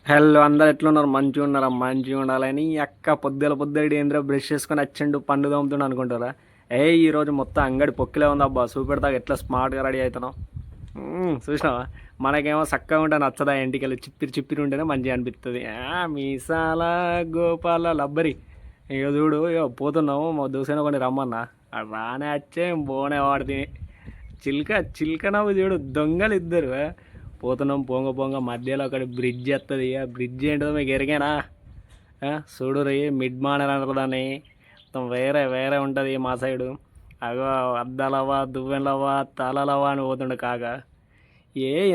Hello అందరు ఎట్లున్నారు? మంచిగా ఉన్నారా? మంచిగా ఉండాలని ఈ అక్క పొద్దుడి ఏంద్ర బ్రష్ చేసుకొని వచ్చిండు పండు తోముతుండు అనుకుంటారా? ఈరోజు మొత్తం అంగడి పొక్కిలే ఉంది అబ్బా. చూపెడతా ఎట్లా స్మార్ట్గా రెడీ అవుతున్నావు. చూసినావా? మనకేమో చక్కగా ఉంటే నచ్చదా? ఇంటికి చిప్పిరి చిప్పిరి ఉంటేనే మంచిగా అనిపిస్తుంది. మీసాల గోపాల లబ్బరి. ఇక చూడు, ఇక పోతున్నావు మా దోసైనా కొన్ని రమ్మన్నా రానే వచ్చే బోనే వాడితే చిల్క చిల్క నవ్వు చూడు, దొంగలు ఇద్దరు. పోతున్నాం పొంగ పొంగ మధ్యలో ఒకటి బ్రిడ్జ్ వస్తుంది. ఆ బ్రిడ్జ్ ఏంటో మీకు ఎరిగేనా? చూడు రీ, మిడ్ మానర్ అంటారు దాన్ని. మొత్తం వేరే వేరే ఉంటుంది మా సైడు. అగో అద్దాలవ్వా, దువ్వెనలవ్వా, తలలవ్వా అని పోతుండే కాక.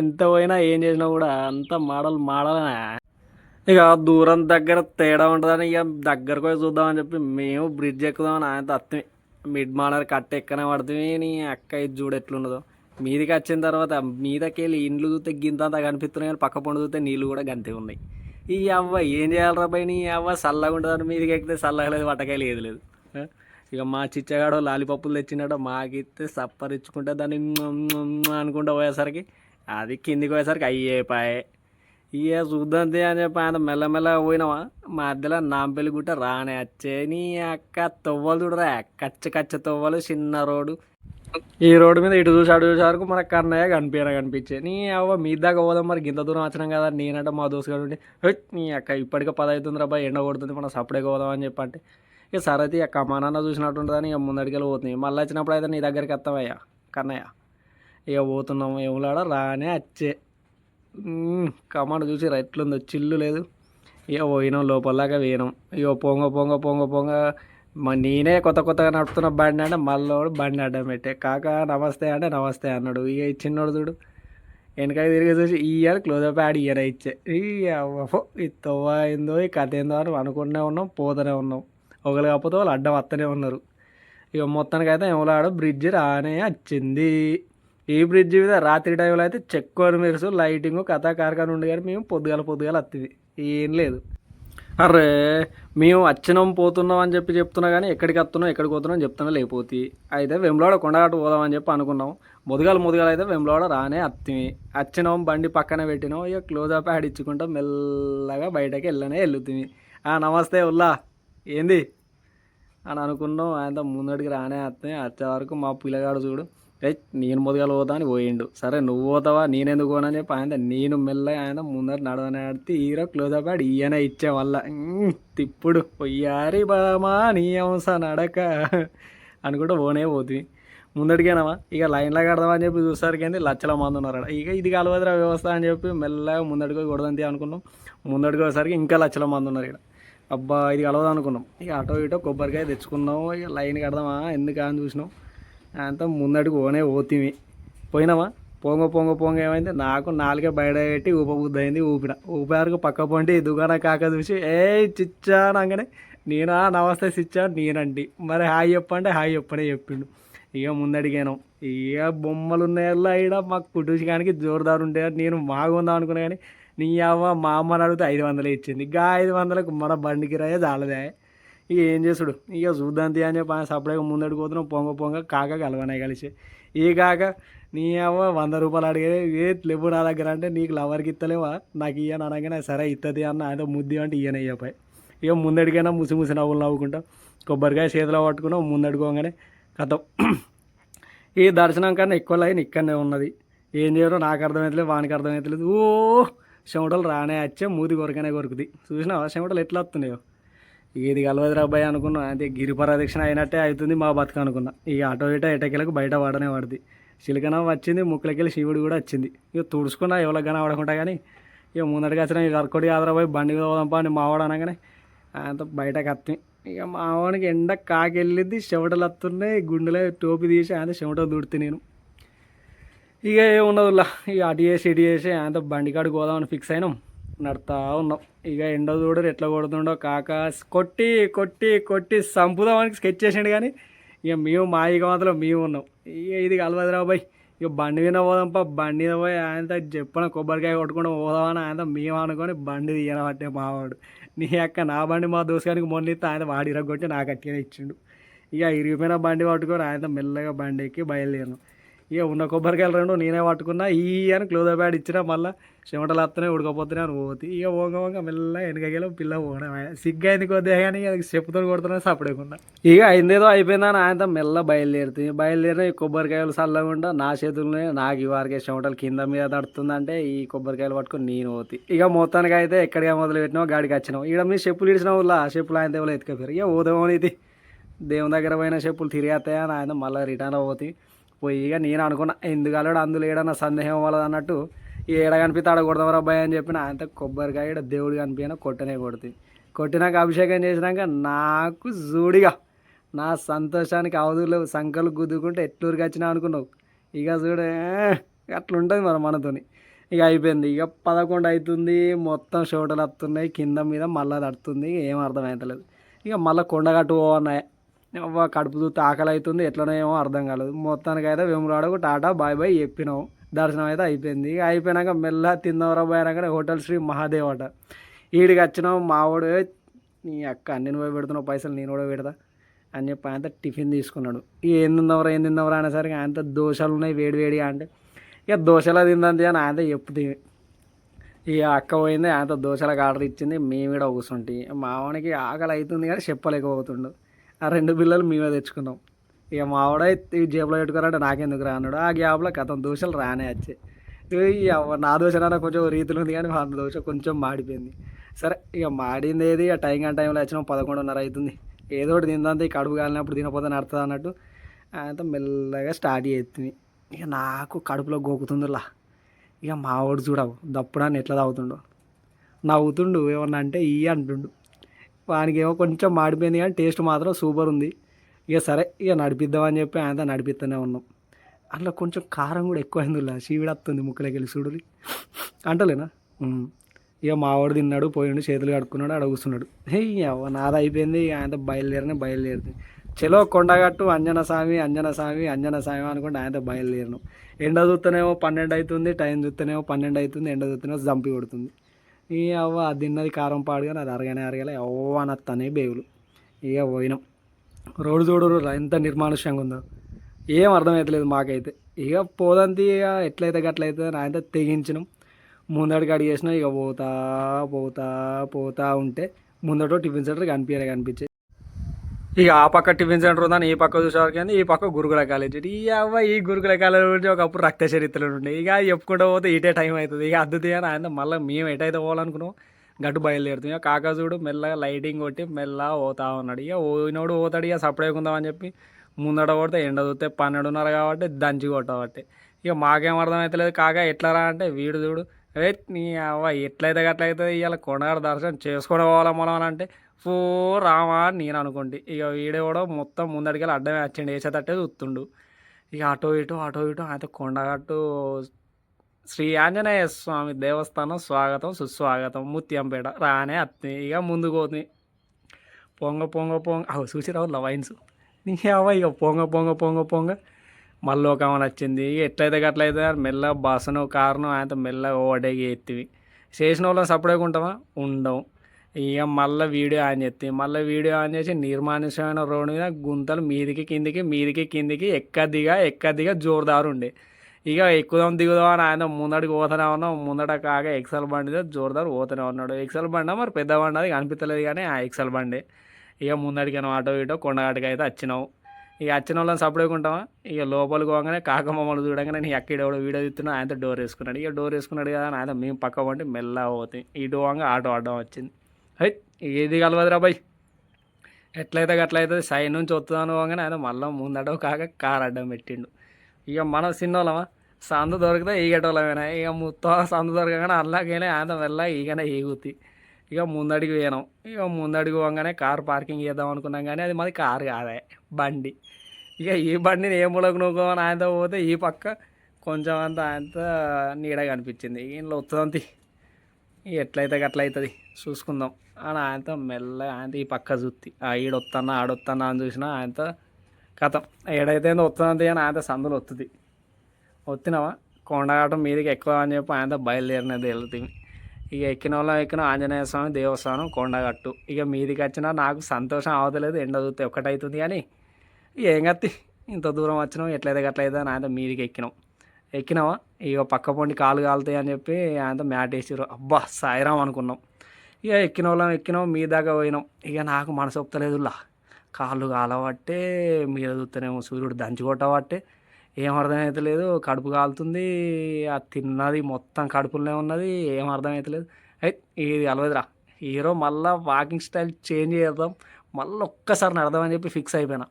ఎంత పోయినా ఏం చేసినా కూడా అంత మోడల్ మోడలనే. ఇక దూరం దగ్గర తేడా ఉంటుందని ఇక దగ్గరకు పోయి చూద్దామని చెప్పి మేము బ్రిడ్జ్ ఎక్కుదామని ఆయన అత్తే మిడ్ మానర్ కట్ట ఎక్కనే పడుతుంది. నీ అక్క ఇది చూడు ఎట్లున్నదో. మీదికి వచ్చిన తర్వాత మీదకి వెళ్ళి ఇండ్లు చూస్తే గింతంతా కనిపిస్తున్నాయి, కానీ పక్క పండు చూస్తే నీళ్ళు కూడా గంతే ఉన్నాయి. ఈ అవ్వ ఏం చేయాలరా పై? నీ అవ్వ చల్లగా ఉంటుందని మీదికి ఎక్కితే చల్లగా లేదు, వటకాయలు ఏది లేదు. ఇక మా చిచ్చగాడు లాలీపప్పులు తెచ్చినాడో మాకిస్తే సప్పరిచ్చుకుంటే దాన్ని అనుకుంటూ పోయేసరికి అది కిందికి పోయేసరికి అయ్యేపాయే. ఇక చూద్దాంతే అని చెప్పి ఆయన మెల్లమెల్లగా పోయినావా. మధ్యలో నాంపల్లి గుట్ట రానే వచ్చే. నీ అక్క తొవ్వలు చూడరా, కచ్చ కచ్చ తొవ్వలు, చిన్న రోడ్డు. ఈ రోడ్డు మీద ఇటు చూసి అటు చూసే వరకు మనకు కన్నయ్య కనిపించే. నీ అవ్వ మీ దాకా పోదాం మరి, గింత దూరం వచ్చినాం కదా. నేనంటే మా దోస్తు గారు ఉండి నీ అక్క ఇప్పటికే 10 అవుతుంది రా, ఎండ కొడుతుంది, మనం సపరేట్గా పోదాం అని చెప్పంటే ఇక సరైతే అక్క మా నాన్న చూసినట్టుంటుందని ఇక ముందడికెళ్ళి పోతుంది. మళ్ళీ వచ్చినప్పుడు అయితే నీ దగ్గరికి వస్తామయ్యా కన్నయ్య. ఇక పోతున్నాము ఏములాడ రానే వచ్చే. కమాండ్ చూసి ఎట్లుందో, చిల్లు లేదు. ఇక పోయినాం లోపలలాగా పోయినాం. ఇక పొంగ పొంగ పొంగ పొంగ నేనే కొత్తగా నడుపుతున్న బండి అంటే మళ్ళీ బండి అడ్డం పెట్టే. కాక నమస్తే అంటే నమస్తే అన్నాడు. ఇక ఇచ్చినోడు చూడు వెనకాయ తిరిగి చూసి ఇయ్యాలి క్లోజప్ యాడ్ ఇయ్యనే ఇచ్చే. ఈ తొవ్వ ఏందో ఈ కథ ఏందో అని అనుకుంటూనే ఉన్నాం, పోతూనే ఉన్నాం. ఒకరు కాకపోతే వాళ్ళు అడ్డం వస్తూనే ఉన్నారు. ఇక మొత్తానికైతే ఎవలాడ బ్రిడ్జ్ రానే వచ్చింది. ఈ బ్రిడ్జ్ మీద రాత్రి టైంలో అయితే చెక్కువని మెరుసు లైటింగ్ కథా కార్ఖాన ఉండి, కానీ మేము పొద్దుగాల వస్తుంది. ఏం లేదు. అరే మేము వచ్చినాం పోతున్నాం అని చెప్పి చెప్తున్నా, కానీ ఎక్కడికి వస్తున్నాం ఎక్కడికి పోతున్నాం అని చెప్తున్నా లేకపోతే. అయితే వెంబలాడ కొండగట్టు పోదామని చెప్పి అనుకున్నాం. ముదగాలు అయితే వెంబలాడ రానే అత్తిమి. వచ్చినాం బండి పక్కన పెట్టినాం. ఇక క్లోజప్ యాడ్ ఇచ్చుకుంటాం మెల్లగా బయటకి వెళ్తుంది. నమస్తే ఉల్లా ఏంది అని అనుకున్నాం. ఆయన ముందడికి రానే వస్తాయి. వచ్చే వరకు మా పిల్లగాడు చూడు నేను ముదగాలు పోతా అని పోయిండు. సరే నువ్వు పోతావా నేనెందుకు పోనని చెప్పి ఆయన నేను మెల్లగా ఆయన ముందర నడవనాడితే హీరో క్లోజప్ యాడ్ ఈయన ఇచ్చే వల్ల తిప్పుడు పొయ్యారి బామా నీ అంశ నడక అనుకుంటూ పోతుంది. ముందడికేనామా ఇక లైన్లో కడదామని చెప్పి చూసరికి ఏంది లక్షల మంది ఉన్నారు. ఇక ఇది కలవదురా వ్యవస్థ అని చెప్పి మెల్లగా ముందడికి కొడదంతే అనుకున్నాం. ముందడికి వచ్చేసరికి ఇంకా లక్షల మంది ఉన్నారు ఇక్కడ. అబ్బా ఇది కలవదు అనుకున్నాం. ఇక అటో ఇటో కొబ్బరికాయ తెచ్చుకున్నాం. ఇక లైన్ కడదామా ఎందుకు అని చూసినాం. అంతా ముందడికి పోతివి. పోయినామా పొంగ పొంగ పొంగ ఏమైంది, నాకు నాలుగే బయట పెట్టి ఊపబుద్ధి అయింది. ఊపారికి పక్క పొంటి దుకాణ కాక చూసి చిచ్చా అనగానే నేను నమస్తే చిచ్చా నేనండి. మరి హాయ్ చెప్పంటే హాయ్ చెప్పనే చెప్పిండు. ఇక ముందడిగాను. ఇక బొమ్మలు ఉన్నాయల్లా ఇక్కడ మాకు కుటుంబానికి జోరుదారు ఉంటే నేను మాగుందాం అనుకున్నా, కానీ నీ అవ్వ మా అమ్మని అడిగితే 500 ఇచ్చింది. ఇంకా 500కు మన బండికి రాయే చాలదే. ఇక ఏం చేసుడు. ఇక చూద్దాం తీ అని చెప్పి సపరేట్గా ముందడికి పోతున్నాం. పొంగ పొంగ కాక కలవనాయి కలిసి. ఈ కాక నీ అవ్వ 100 రూపాయలు అడిగే లేవు నా దగ్గర అంటే నీకు లవర్కి ఇస్తలేవా నాకు ఇయ్యను అనగానే సరే ఇస్తుంది అన్న ఆయన ముద్ది అంటే ఇయ్యన ఇయ్యపాయి. ఇక ముందడికైనా ముసి నవ్వులు నవ్వుకుంటాం. కొబ్బరికాయ చేతిలో పట్టుకున్నాం. ముందడుకోగానే కథం. ఈ దర్శనం కన్నా ఎక్కువ లైన్ ఇక్కడనే ఉన్నది. ఏం చేయడం నాకు అర్థమవుతలేదు, వానికి అర్థమవుతలేదు. చెమటలు రానే వచ్చే మూది కొరకనే కొరుకుది. చూసినావా చెమటలు ఎట్లా వస్తున్నాయో. ఇది కలవదురా అబ్బాయి అనుకున్నాం. అంటే గిరి ప్రదక్షిణ అయినట్టే అవుతుంది మా బతుక అనుకున్నా. ఇక అటో ఇటో ఎటకెళ్ళకు బయట పడనే పడుతుంది. చిలకన వచ్చింది, ముక్కులకెళ్ళి శివుడు కూడా వచ్చింది. ఇక తుడుచుకున్నా ఎవరికి కన్నా పడకుండా, కానీ ఇక ముందడికి వచ్చిన ఇక అరకొడి ఆదరపోయి బండి మీద పోదాంపా అని మావాడు అనగానే అంత బయటకు వస్తాయి. ఇక మావాడికి ఎండ కాకెళ్ళింది, చెమటలు వస్తున్నాయి, గుండెలో టోపీ తీసి ఆయన చెమట దుడితే నేను. ఇక ఏమున్నదిలా ఇక అటు చేసి ఇటు చేసి అంత బండి కాడికి పోదామని ఫిక్స్ అయినాం. నడుతూ ఉన్నాం. ఇక ఎండ చూడరు ఎట్లా కొడుతుండో కాక కొట్టి కొట్టి కొట్టి సంపుదామని స్కెచ్ చేసిండు, కానీ ఇక మేము మా ఇక మాత్రం మేము ఉన్నాం. ఇక ఇది కలవదురా బాయ్ ఇక బండి మీద పోదాంపా. బండి మీద పోయి ఆయనతో చెప్పిన కొబ్బరికాయ కొట్టుకుంటూ పోదామని ఆయన మేము అనుకొని బండి తీయనబట్టే మావాడు. నీ అక్క నా బండి మా దోసుగానికి మొన్న ఇస్తే ఆయన వాడి ఇరగొట్టి నాకు అట్టిగా ఇచ్చిండు. ఇక ఇరిగిపోయిన బండి పట్టుకొని ఆయన మెల్లగా బండి ఎక్కి బయలుదేరాను. ఇక ఉన్న కొబ్బరికాయలు రెండు నేనే పట్టుకున్నా ఈ అని క్లోజ్ బ్యాడ్ ఇచ్చినా మళ్ళీ చెమటలు వస్తూనే ఉడకపోతేనే అని పోతుంది. ఇక వంగ మెల్లగా వెనకగల పిల్ల పోవడం సిగ్గు అయింది కొద్దిగా కానీ అది చెప్పుతో కొడుతున్నా సపడేకుండా ఇక అయిందేదో అయిపోయిందని ఆయనతో మెల్ల బయలుదేరిన ఈ కొబ్బరికాయలు చల్లకుండా నా చేతుల్లోనే నాకు ఇవారికే చెమటలు కింద మీద తడుతుందంటే ఈ కొబ్బరికాయలు పట్టుకొని నేను పోతి. ఇక మొత్తానికి అయితే ఎక్కడిగా మొదలు పెట్టినావు గాడికి వచ్చినావు ఇక్కడ మీ చెప్పులు ఇడిచినావు చెప్పులు ఆయన దేవుళ్ళు ఎత్తుకపోయారు. ఇక పోదామని ఇది దేవుని దగ్గర పోయిన చెప్పులు తిరిగేస్తాయని ఆయన మళ్ళీ రిటర్న్ అవుతాయి పోయి. ఇక నేను అనుకున్నా ఎందుకు అందులో ఏడన్నా సందేహం వాళ్ళది అన్నట్టు ఏడ కనిపిస్తే ఆడ కొడదాం అబ్బాయి అని చెప్పిన ఆయనతో కొబ్బరికాయ దేవుడు కనిపించిన కొట్టనే కొడుతుంది. కొట్టినాక అభిషేకం చేసినాక నాకు జూడిగా నా సంతోషానికి అవధులు సంకలు గుద్దుకుంటే ఎట్లూరికి వచ్చినా అనుకున్నావు. ఇక చూడ అట్లుంటుంది మరి మనతోని. ఇక అయిపోయింది. ఇక 11 అవుతుంది, మొత్తం షోటలు వస్తున్నాయి కింద మీద మళ్ళీ తడుతుంది. ఏం అర్థమవుతలేదు. ఇక మళ్ళీ కొండగట్టు పోవన్నాయి. కడుపు చూస్తే ఆకలి అవుతుంది, ఎట్లనో ఏమో అర్థం కాలేదు. మొత్తానికి అయితే వేములవాడకు టాటా బాయ్ బాయ్ చెప్పినావు. దర్శనం అయితే అయిపోయింది. ఇక అయిపోయినాక మెల్ల తిందవరా పోయినాక హోటల్ శ్రీ మహాదేవ్ అట ఈడికి వచ్చినావు. మావాడు నీ అక్క అన్ని నువ్వే పెడుతున్నావు పైసలు నేను కూడా పెడతా అని చెప్పి ఆయనతో టిఫిన్ తీసుకున్నాడు. ఇక ఏం తిందవరా అనేసరికి ఆయనతో దోశలు ఉన్నాయి వేడివేడిగా అంటే ఇక దోశలో తిందంతే అని ఆయనతో చెప్తుంది. ఇక అక్క పోయింది ఆయనతో దోశలకు ఆర్డర్ ఇచ్చింది. మేము కూడా కూర్చుంటే మావానికి ఆకలి అవుతుంది కానీ చెప్పలేకపోతుండు. ఆ 2 బిల్లలు మేమే తెచ్చుకున్నాం. ఇక మావాడ ఈ జేబులో పెట్టుకున్నారంటే నాకెందుకు రా అన్నాడు. ఆ గ్యాప్లో కథం దోశలు రానే వచ్చాయి. నా దోశనైనా కొంచెం రీతులు ఉంది కానీ మా దోశ కొంచెం మాడిపోయింది. సరే ఇక మాడింది ఏది ఆ టైంలో వచ్చినాం 11:30 అవుతుంది. ఏదో ఒకటి తిందంతా ఈ కడుపు కాలినప్పుడు తినపోతే నడుతుంది అన్నట్టు ఆయనతో మెల్లగా స్టార్ట్ చేస్తుంది. ఇక నాకు కడుపులో గోకుతుందిలా. ఇక మావాడు చూడవు దప్పుడాన్ని ఎట్లా తాగుతుండో నవ్వుతుండు. ఏమన్నా అంటే అంటుండు. వానికి ఏమో కొంచెం మాడిపోయింది కానీ టేస్ట్ మాత్రం సూపర్ ఉంది. ఇక సరే ఇక నడిపిద్దామని చెప్పి ఆయనతో నడిపిస్తూనే ఉన్నాం. అందులో కొంచెం కారం కూడా ఎక్కువ అయిందిలా. చీవిడ వస్తుంది ముక్కలోకి వెళ్ళి చూడులి అంటలేనా. ఇక మావాడు తిన్నాడు పోయిండు చేతులు కడుక్కున్నాడు ఆడ కూర్చున్నాడు. నాది అయిపోయింది. ఆయనతో బయలుదేరుతుంది. చలో కొండగట్టు అంజన స్వామి అనుకుంటే ఆయనతో బయలుదేరినాం. ఎండ చూస్తేనేమో 12 అవుతుంది, టైం చూస్తేనేమో 12 అవుతుంది, ఎండ చూస్తేనేమో జంపి కొడుతుంది. అది తిన్నది కారం పాడు కానీ అది అరగలే అనత్తనే బేగులు. ఇక పోయినాం. రోడ్డు చూడరు ఎంత నిర్మానుష్యంగా ఉందో ఏం అర్థమవుతలేదు మాకైతే. ఇక పోదంతి ఇక ఎట్లయితే గట్లయితే ఆయనతో తెగించినాం. ముందడికి అడిగేసినాం. ఇక పోతా ఉంటే ముందట టిఫిన్ సెంటర్ కనిపించే. ఇక ఆ పక్క టిఫిన్ సెంటర్ ఉందని ఈ పక్క చూసేవారికి ఈ పక్క గురుకుల కాలేజ్. ఈ గురుకుల కాలేజ్ గురించి ఒకప్పుడు రక్త చరిత్రలు ఉండే. ఇక చెప్పుకుంటూ పోతే ఇటే టైం అవుతుంది. ఇక అద్దుతాయి అని ఆయన మళ్ళీ మేము ఎటైతే పోవాలనుకున్నాం గట్టు బయలుదేరుతాం. ఇక కాకాజుడు మెల్లగా లైటింగ్ కొట్టి మెల్లగా పోతా ఉన్నాడు. ఇక పోయినోడు పోతాడు. ఇక సపరేకుందామని చెప్పి ముందట కొడితే ఎండ చూస్తే 12:30 కాబట్టి దంచి కొట్టబట్టి ఇక మాకేం అర్థమవుతలేదు. కాకా ఎట్లా రా అంటే వీడు చూడు నీ ఎట్లయితే గట్లయితే ఇవాళ కొండగాడు దర్శనం చేసుకొని పోవాలా మనం అని అంటే రామా అని నేను అనుకుంటే ఇక వీడే కూడా మొత్తం ముందడికి వెళ్ళి అడ్డమే వచ్చిండు వేసేటట్టే చూస్తుండు. ఇక అటో ఇటో అయితే కొండగట్టు శ్రీ ఆంజనేయ స్వామి దేవస్థానం స్వాగతం సుస్వాగతం ముత్యంపేట రానే అత్తి. ఇక ముందుకు పోతుంది. పొంగ చూసి రావు వైన్స్ నీ ఇక పొంగ మళ్ళీ ఒక ఆమె వచ్చింది. ఎట్లయితే గట్లయితే మెల్ల బస్సును కారును ఆయనతో మెల్లగా ఓడేగి ఎత్తివి చేసిన వాళ్ళని సపరేట్గా ఉంటామా ఉండవు. ఇక మళ్ళీ వీడియో ఆన్ చేసి నిర్మానుష్యమైన రోడ్డు మీద గుంతలు మీదికి కిందికి ఎక్క దిగా జోరుదారు ఉండే. ఇక ఎక్కుదాం దిగుదాం అని ఆయన ముందడికి పోతూనే ఉన్నాం. ముందట కాక ఎక్సెల్ బండితో జోరుదారు పోతూనే ఉన్నాడు. ఎక్సెల్ బండి మరి పెద్ద బండి అది కనిపించలేదు కానీ ఆ ఎక్సెల్ బండి. ఇక ముందడికి అటో ఇటో కొండగట్టుకు అయితే వచ్చినావు. ఇక వచ్చిన వాళ్ళని సపరేట్గా ఉంటామా. ఇక లోపలికి పోగానే కాక మమ్మల్ని చూడగానే నీ అక్కడ వీడియో తీస్తున్నా ఆయనతో డోర్ వేసుకున్నాడు. ఇక డోర్ వేసుకున్నాడు కదా ఆయన మేము పక్క పండి మెల్లగా పోతాయి. ఇటు పోగా ఆటో అడ్డం వచ్చింది. ఏది కలవదురా బాయ్ ఎట్లయితే గట్లయితే సైడ్ నుంచి వస్తుందని పోగానే ఆయన మళ్ళీ ముందట కాక కారు అడ్డం పెట్టిండు. ఇక మనం చిన్నోళ్ళమా సందు దొరికితే ఈగటోళ్ళమేనా. ఇక మొత్తం సందు దొరకగానే అల్లాగైనా ఆయన వెళ్ళా ఈగనే ఈగుతి. ఇక ముందడికి పోయినాం. ఇక ముందడికి పోగానే కారు పార్కింగ్ చేద్దాం అనుకున్నాం కానీ అది మాది కారు కాదే బండి. ఇక ఈ బండిని ఏ మూలకు నూకోమని ఆయనతో పోతే ఈ పక్క కొంచెం అంతా ఆయనతో నీడ కనిపించింది. ఇంట్లో వస్తుందంతి ఎట్లయితే గట్లయితుంది చూసుకుందాం అని ఆయనతో మెల్లగా ఆయనతో ఈ పక్క చూత్తి ఈడొత్తన్నా ఆడొత్తన్నా అని చూసినా ఆయనతో కథం ఏడైతే వస్తుందంతే అని ఆయనతో సందులు వస్తుంది. వచ్చినావా కొండగట్టం మీదకి ఎక్కువ అని చెప్పి ఆయనతో బయలుదేరినది వెళ్తుంది. ఇక ఎక్కిన ఆంజనేయ స్వామి దేవస్థానం కొండగట్టు. ఇక మీదికి వచ్చినా నాకు సంతోషం అవతలేదు. ఎండ చూస్తే ఒక్కటవుతుంది కానీ ఏం కత్తి ఇంత దూరం వచ్చినాం ఎట్లయితే అట్లయితే అని ఆయనతో మీదికి ఎక్కినావా ఇక పక్క పొండి కాలు కాలుతాయి అని చెప్పి ఆయనతో మ్యాట్ వేసిర్రు. అబ్బా సాయిరాం అనుకున్నాం. ఇక ఎక్కినాం మీ దాకా పోయినాం. ఇక నాకు మనసు ఒప్పుతలేదులా, కాళ్ళు కాలబట్టే మీద చూస్తేనేమో సూర్యుడు దంచి కొట్టబట్టే ఏం అర్థమవుతలేదు. కడుపు కాలుతుంది, ఆ తిన్నది మొత్తం కడుపులోనే ఉన్నది, ఏం అర్థమవుతలేదు. అయితే ఇది అలవదురా హీరో, మళ్ళీ వాకింగ్ స్టైల్ చేంజ్ చేద్దాం, మళ్ళీ ఒక్కసారి నడదామని చెప్పి ఫిక్స్ అయిపోయినా.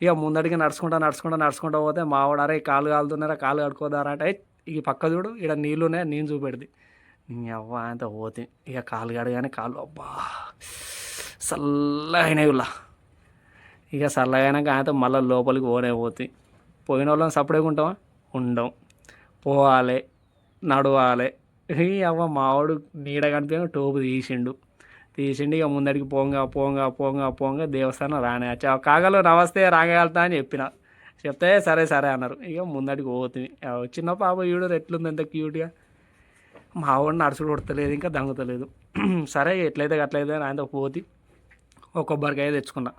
ఇక ముందడికి నడుచుకుంటా పోతే మావాడు అరే కాళ్ళు కాలుతున్నారా కాళ్ళు కడుకోదారా అంటే ఈ పక్క చూడు ఇక్కడ నీళ్ళు ఉన్నాయి నేను చూపెడితే అవ్వ అంత పోతే ఇక కాళ్ళు కడగానే కాళ్ళు అబ్బా చల్లగా అయినాయి ఇలా. ఇక చల్లగా అయినాక ఆయనతో మళ్ళీ లోపలికి పోతే పోయిన వాళ్ళని సపరేట్గా ఉంటామా ఉండం, పోవాలి నడవాలి. అవ్వ మావాడు నీడ కనిపించగా టోపు తీసిండు. ఇక ముందడికి పోంగా దేవస్థానం రానే వచ్చా కాగలు నమస్తే రాగలుగుతా అని చెప్తే సరే అన్నారు. ఇక ముందడికి పోతుంది. చిన్న పాప ఈడు ఎట్లుంది ఎంత క్యూట్గా, మా వాడు నడుచుడు కొడతలేదు ఇంకా దంగుతలేదు. సరే ఎట్లయితే అట్లయితే ఆయనతో పోతి ఒక కొబ్బరికాయ తెచ్చుకున్నా.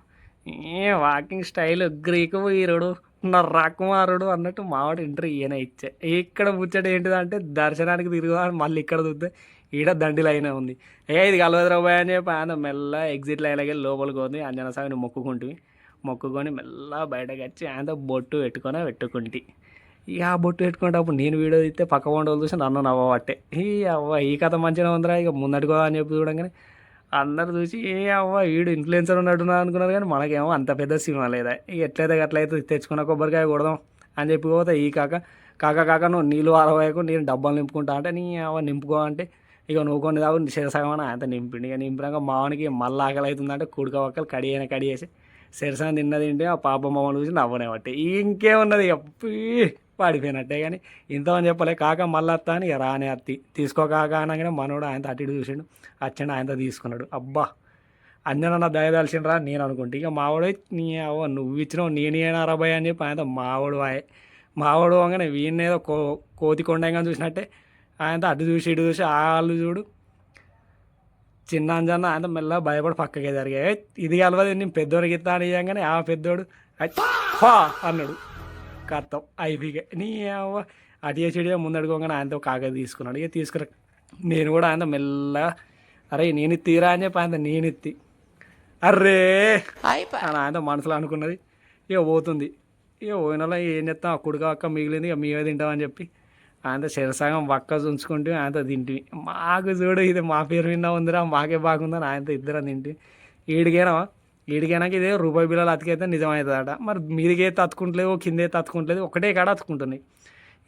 వాకింగ్ స్టైల్ గ్రీకు వీరుడు నా రాకుమారుడు అన్నట్టు మావాడు ఇంటర్ ఈయన ఇచ్చే. ఇక్కడ ముచ్చట ఏంటిదంటే దర్శనానికి తిరుగుదాం మళ్ళీ ఇక్కడ చూస్తే ఈడ దండిలో అయినా ఉంది. ఇది కలవదురాబాయ్ అని చెప్పి ఆయన మెల్ల ఎగ్జిట్ లైన్లోకి లోపలికి పోతుంది. అంజనా స్వామిని మొక్కుకొని మెల్ల బయటకు వచ్చి ఆయనతో బొట్టు పెట్టుకుంటే ఇక ఆ బొట్టు పెట్టుకునేటప్పుడు నేను వీడియో తీస్తే పక్క వంటలు చూసి నన్ను నవ్వబట్టే. ఈ కథ మంచిగా ఉందిరా ఇక ముందడుకో అని చెప్పి చూడంగానే అందరు చూసి వీడు ఇన్ఫ్లుయెన్సర్ ఉన్నట్టున్నా అనుకున్నారు. కానీ మనకేమో అంత పెద్ద సినిమా లేదా. ఇక ఎట్లయితే అట్లయితే తెచ్చుకున్న కొబ్బరికాయ కొడదాం అని చెప్పి పోతే ఈ కాక నువ్వు నీళ్ళు ఆరవేయకు నేను డబ్బాలు నింపుకుంటా అంటే నీ నింపుకో అంటే ఇక నువ్వు కొన్ని దాకా శిరసగం అంత నింపిండి. ఇక నింపినాక మావానికి మళ్ళీ ఆకలి అవుతుందంటే కుడుక ఒక్కలు కడిగేసి శిరసగం తింటే ఆ పాప మమ్మల్ని చూసి నవ్వనే పట్టే. ఇంకేమున్నది ఇక పడిపోయినట్టే. కానీ ఇంతమని చెప్పలే కాక మళ్ళీ వస్తా అని ఇక రానే అత్తి తీసుకో కాక అనగానే మనోడు ఆయనతో అటు ఇటు చూసిండు, వచ్చాడు ఆయనతో తీసుకున్నాడు. అబ్బా అంజన నా దయదాల్సిండ్రా నేను అనుకుంటే ఇక మావాడు నువ్వు ఇచ్చినావు నేనేనా రాబాయ్ అని చెప్పి ఆయనతో మావాడు అనగానే వీడినేదో కోతి కొండగా చూసినట్టే ఆయనతో అటు చూసి ఇటు చూసి వాళ్ళు చూడు చిన్న అంజన్న ఆయన మెల్లగా భయపడి పక్కకే జరిగాయి. ఇది కలవదు నేను పెద్దోడికి ఇస్తా అని ఇవ్వగానే ఆ పెద్దోడు అన్నాడు. కత్తం అయిపోయి నీ అటు చేసి ముందడుకోగానే ఆయనతో కాగది తీసుకున్నాడు. ఇక తీసుకురా నేను కూడా ఆయనతో మెల్లగా అరే నేను తీరా అని చెప్పి ఆయన నేను ఎత్తి అర్రే అని ఆయనతో మనసులో అనుకున్నది. ఇక పోతుంది. ఇక పోయినలో ఏం చెప్తాం ఆ కుడుక అక్క మిగిలింది ఇక మేమే తింటామని చెప్పి ఆయనతో శరసగం పక్క ఉంచుకుంటూ ఆయనతో తింటివి. మాకు చూడు ఇది మా పేరు విన్నా ఉందిరా మాకే బాగుందని ఆయనతో ఇద్దరం తింటివి. ఈడికైనాక ఇదే రూపాయి బిల్లలు అతికైతే నిజమవుతుందట. మరి మీదికే తత్తుకుంటలేవు కిందే తత్తుకుంటలేదు ఒకటే కాడ అతుకుంటున్నాయి.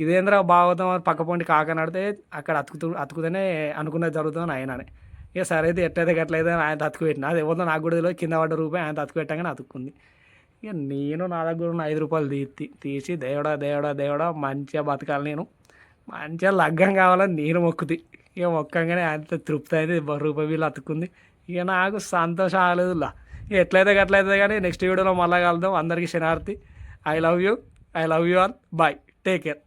ఇదేంద్రా భాగవతం పక్క పొంటి కాకనడితే అక్కడ అతుకుతూనే అనుకున్నది జరుగుతుందని ఆయననే. ఇక సరే అయితే ఎట్లయితే గట్లయితే ఆయన అతుకు పెట్టిన అది ఎవరితో నాకు కూడా కింద పడ్డ రూపాయి ఆయన అతుకు పెట్టగానే అతుక్కుంది. ఇక నేను నా దగ్గర ఉన్న 5 రూపాయలు తీసి దేవుడా మంచిగా బతకాలి, నేను మంచిగా లగ్గం కావాలని నేను మొక్కుతి. ఇక మొక్కంగానే ఆయన తృప్తి అయితే రూపాయి బిల్లు అతుక్కుంది. ఇక నాకు సంతోషం ఆగలేదులా. ఎట్లయితే అట్లయితే కానీ నెక్స్ట్ వీడియోలో మళ్ళీ కలుద్దాం. అందరికీ శనార్థి. I love you all. Bye, take care.